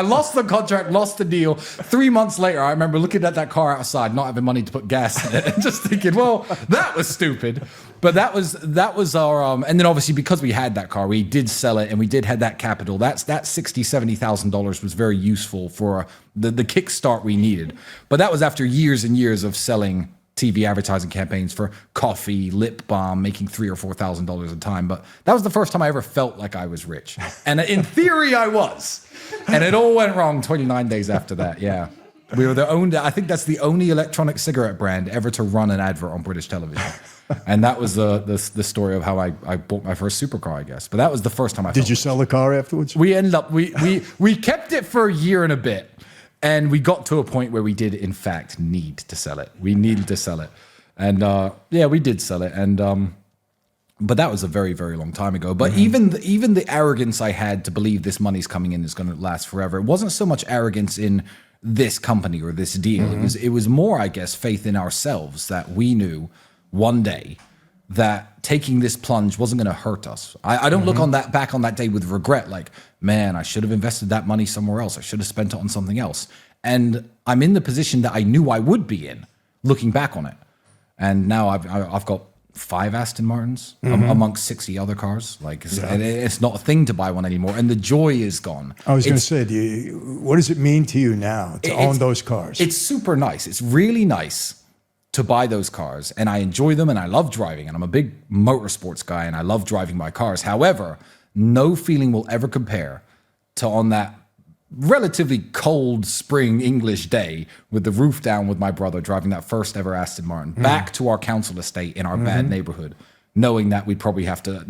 I lost the contract, lost the deal. 3 months later, I remember looking at that car outside, not having money to put gas in it, and just thinking, well, that was stupid. But that was our, and then obviously because we had that car, we did sell it, and we did have that capital. That $60,000-$70,000 was very useful for the kickstart we needed. But that was after years and years of selling TV advertising campaigns for coffee, lip balm, making $3,000 or $4,000 a time. But that was the first time I ever felt like I was rich. And in theory, I was. And it all went wrong 29 days after that. Yeah. We were I think that's the only electronic cigarette brand ever to run an advert on British television. And that was the story of how I bought my first supercar, I guess. But that was the first time I Did you sell the car afterwards? We ended up, we kept it for a year and a bit. And we got to a point where we did, in fact, need to sell it. We needed to sell it. And yeah, we did sell it. And but that was a very, very long time ago. But even the arrogance I had to believe this money's coming in is going to last forever, it wasn't so much arrogance in this company or this deal. It was more, I guess, faith in ourselves that we knew one day that taking this plunge wasn't going to hurt us. I don't look back on that day with regret, like, man, I should have invested that money somewhere else. I should have spent it on something else. And I'm in the position that I knew I would be in, looking back on it. And now I've got 5 Aston Martins amongst 60 other cars. Like, it's not a thing to buy one anymore. And the joy is gone. I was going to say, what does it mean to you now to own those cars? It's super nice. It's really nice to buy those cars, and I enjoy them, and I love driving, and I'm a big motorsports guy, and I love driving my cars. However, no feeling will ever compare to on that relatively cold spring English day with the roof down with my brother driving that first ever Aston Martin back to our council estate in our bad neighborhood, knowing that we'd probably have to,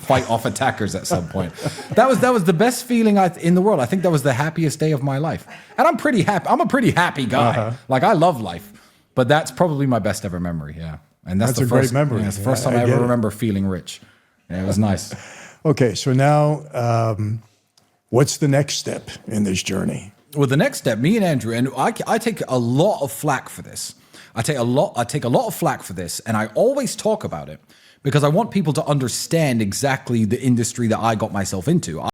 fight off attackers at some point. That was the best feeling in the world. I think that was the happiest day of my life. And I'm pretty happy. I'm a pretty happy guy. Like, I love life. But that's probably my best ever memory, yeah. And that's the first, great memory. Yeah, it's the first time I ever remember feeling rich. Yeah, it was nice. Okay, so now, what's the next step in this journey? Well, the next step, me and Andrew, and I take a lot of flack for this. I take a lot of flack for this, and I always talk about it because I want people to understand exactly the industry that I got myself into.